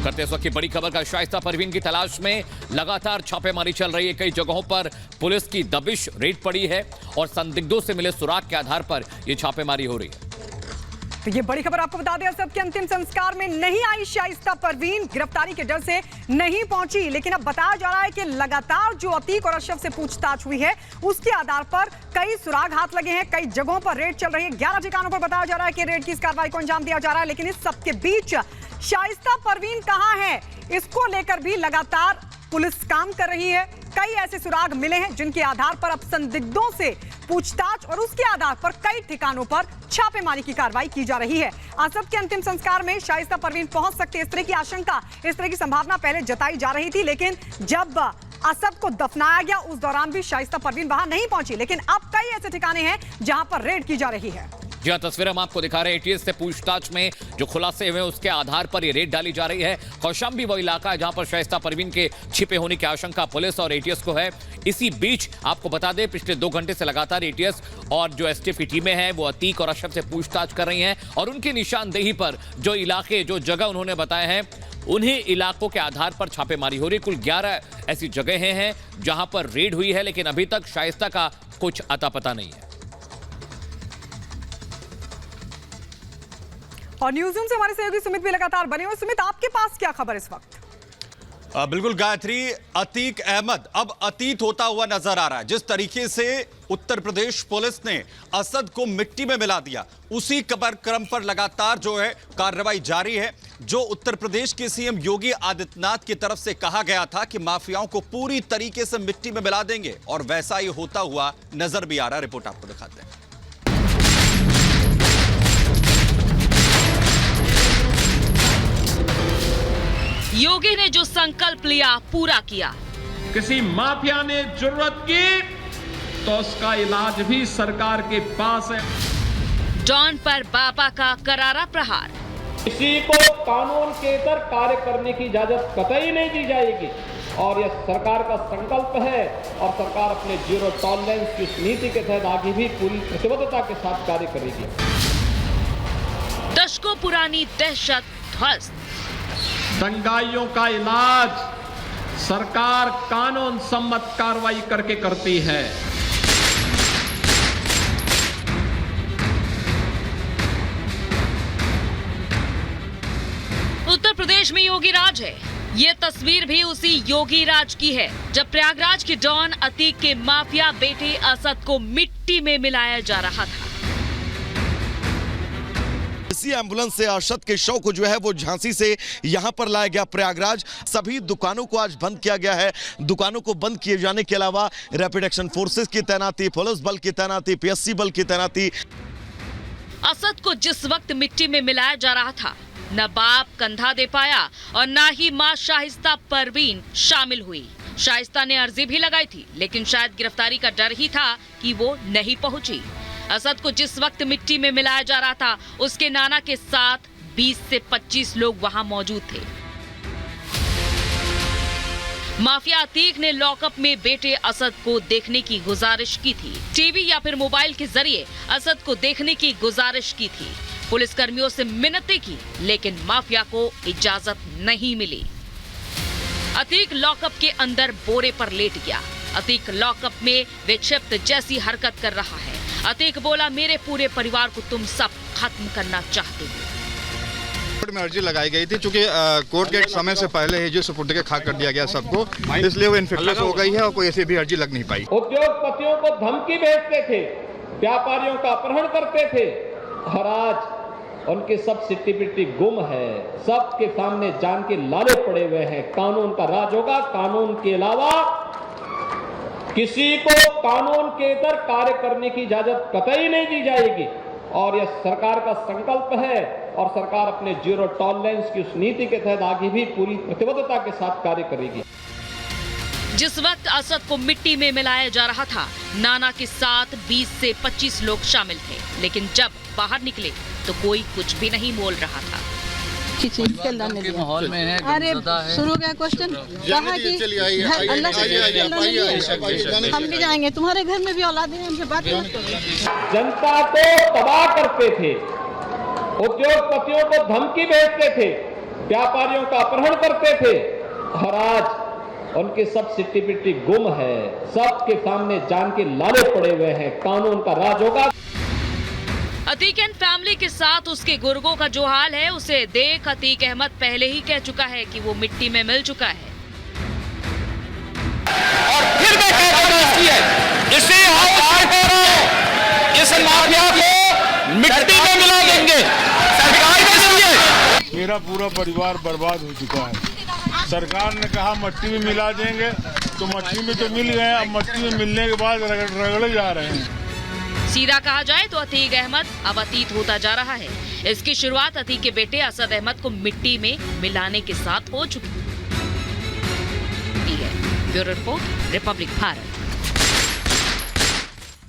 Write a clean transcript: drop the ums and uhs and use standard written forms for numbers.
करते इस वक्त की बड़ी खबर का शाइस्ता परवीन की तलाश में लगातार छापेमारी चल रही है। कई जगहों पर पुलिस की दबिश रेड पड़ी है और संदिग्धों से मिले सुराग के आधार पर यह छापेमारी हो रही है। तो ये बड़ी खबर आपको बता दें, असद के अंतिम संस्कार में नहीं आई शाइस्ता परवीन, गिरफ्तारी के डर से नहीं पहुंची। लेकिन अब बताया जा रहा है कि लगातार जो अतीक और अशरफ से पूछताछ हुई है उसके आधार पर कई सुराग हाथ लगे हैं, कई जगहों पर रेड चल रही है। 11 ठिकानों पर बताया जा रहा है कि रेड की इस कार्रवाई को अंजाम दिया जा रहा है। लेकिन इस सबके बीच शाइस्ता परवीन कहां है, इसको लेकर भी लगातार पुलिस काम कर रही है। कई ऐसे सुराग मिले हैं जिनके आधार पर अब संदिग्धों से पूछताछ और उसके आधार पर कई ठिकानों पर छापेमारी की कार्रवाई की जा रही है। असद के अंतिम संस्कार में शाइस्ता परवीन पहुंच सकते, इस तरह की आशंका, इस तरह की संभावना पहले जताई जा रही थी। लेकिन जब असद को दफनाया गया उस दौरान भी शाइस्ता परवीन वहां नहीं पहुंची। लेकिन अब कई ऐसे ठिकाने हैं जहां पर रेड की जा रही है। जी हाँ, तस्वीर हम आपको दिखा रहे हैं। एटीएस से पूछताछ में जो खुलासे हुए उसके आधार पर ये रेड डाली जा रही है। कौशाम्बी वो इलाका है जहां पर शाइस्ता परवीन के छिपे होने की आशंका पुलिस और एटीएस को है। इसी बीच आपको बता दें, पिछले 2 घंटे से लगातार एटीएस और जो एसटीएफ की टीमें हैं वो अतीक और अशरफ से पूछताछ कर रही हैं और उनकी निशानदेही पर जो इलाके, जो जगह उन्होंने बताए हैं, उन्हीं इलाकों के आधार पर छापेमारी हो रही। कुल 11 ऐसी जगहें हैं जहां पर रेड हुई है, लेकिन अभी तक शाइस्ता का कुछ अता पता नहीं है। और न्यूज़ रूम से हमारे सहयोगी सुमित भी लगातार बने हुए। सुमित, आपके पास क्या खबर इस वक्त? बिल्कुल गायत्री, अतीक अहमद अब अतीत होता हुआ नजर आ रहा है। जिस तरीके से उत्तर प्रदेश पुलिस ने असद को मिट्टी में मिला दिया, उसी क्रम पर लगातार जो है कार्रवाई जारी है। जो उत्तर प्रदेश के सीएम योगी आदित्यनाथ की तरफ से कहा गया था कि माफियाओं को पूरी तरीके से मिट्टी में मिला देंगे, और वैसा ही होता हुआ नजर भी आ रहा है। रिपोर्ट आपको दिखाते हैं। योगी ने जो संकल्प लिया पूरा किया। किसी माफिया ने जरूरत की तो उसका इलाज भी सरकार के पास है। डॉन पर बाबा का करारा प्रहार। किसी को कानून के इतर कार्य करने की इजाजत कतई नहीं दी जाएगी, और यह सरकार का संकल्प है, और सरकार अपने जीरो टॉलरेंस की इस नीति के तहत आगे भी पूरी प्रतिबद्धता के साथ कार्य करेगी। दशकों पुरानी दहशत ध्वस्त। दंगाइयों का इलाज सरकार कानून सम्मत कार्रवाई करके करती है। उत्तर प्रदेश में योगी राज है। ये तस्वीर भी उसी योगी राज की है जब प्रयागराज के डॉन अतीक के माफिया बेटे असद को मिट्टी में मिलाया जा रहा था। इसी एम्बुलेंस से अरशद के शव को जो है वो झांसी से यहां पर लाया गया प्रयागराज। सभी दुकानों को आज बंद किया गया है। दुकानों को बंद किए जाने के अलावा रैपिड एक्शन फोर्सेस की तैनाती, पुलिस बल की तैनाती, पीएससी बल की तैनाती। असद को जिस वक्त मिट्टी में मिलाया जा रहा था, न बाप कंधा दे पाया और न ही मां शाइस्ता परवीन शामिल हुई। शाइस्ता ने अर्जी भी लगाई थी, लेकिन शायद गिरफ्तारी का डर ही था कि वो नहीं पहुंची। असद को जिस वक्त मिट्टी में मिलाया जा रहा था, उसके नाना के साथ 20 से 25 लोग वहां मौजूद थे। माफिया अतीक ने लॉकअप में बेटे असद को देखने की गुजारिश की थी। टीवी या फिर मोबाइल के जरिए असद को देखने की गुजारिश की थी। पुलिस कर्मियों से मिन्नतें की, लेकिन माफिया को इजाजत नहीं मिली। अतीक लॉकअप के अंदर बोरे पर लेट गया। अतीक लॉकअप में विक्षिप्त जैसी हरकत कर रहा है। अतीक बोला, मेरे पूरे परिवार को तुम सब खत्म करना चाहते हो। कोर्ट में अर्जी लगाई गई थी, चूंकि कोर्ट के समय से पहले ही जो सुपुर्द के खाक कर दिया गया सबको, इसलिए वो इन्फेक्शन हो गई है और कोई ऐसी भी अर्जी लग नहीं पाई। उद्योगपतियों को धमकी भेजते थे, व्यापारियों का अपहरण करते थे, और आज उनकी सब सिट्टी पिट्टी गुम है। सबके सामने जान के लाले पड़े हुए हैं। कानून का राज होगा। कानून के अलावा किसी को कानून के इतर कार्य करने की इजाजत कतई नहीं दी जाएगी, और यह सरकार का संकल्प है, और सरकार अपने जीरो टॉलरेंस की उस नीति के तहत आगे भी पूरी प्रतिबद्धता के साथ कार्य करेगी। जिस वक्त असद को मिट्टी में मिलाया जा रहा था, नाना के साथ 20 से 25 लोग शामिल थे, लेकिन जब बाहर निकले तो कोई कुछ भी नहीं बोल रहा था। के माहौल में है। अरे शुरू हो गया क्वेश्चन, कहा कि अल्लाह से हम भी जाएंगे, तुम्हारे घर में भी औलाद है, हमसे बात मत करो। जनता को तबाह करते थे, उद्योगपतियों को धमकी भेजते थे, व्यापारियों का अपहरण करते थे और आज उनकी सब सिट्टी पिट्टी गुम है, सबके सामने जान के लाले पड़े हुए हैं। कानून का राज होगा। अतीक एंड फैमिली के साथ उसके गुर्गों का जो हाल है उसे देख अतीक अहमद पहले ही कह चुका है कि वो मिट्टी में मिल चुका है। और फिर मैं इसे इस माफिया को मिट्टी में मिला देंगे, सरकार में देंगे। मेरा पूरा परिवार बर्बाद हो चुका है। सरकार ने कहा मट्टी में मिला देंगे, तो मट्टी में तो मिल गए, अब मट्टी में मिलने के बाद रगड़े जा रहे हैं। सीधा कहा जाए तो अतीक अहमद अब अतीत होता जा रहा है। इसकी शुरुआत अतीक के बेटे असद अहमद को मिट्टी में मिलाने के साथ हो चुकी है। Bureau report, Republic Bharat.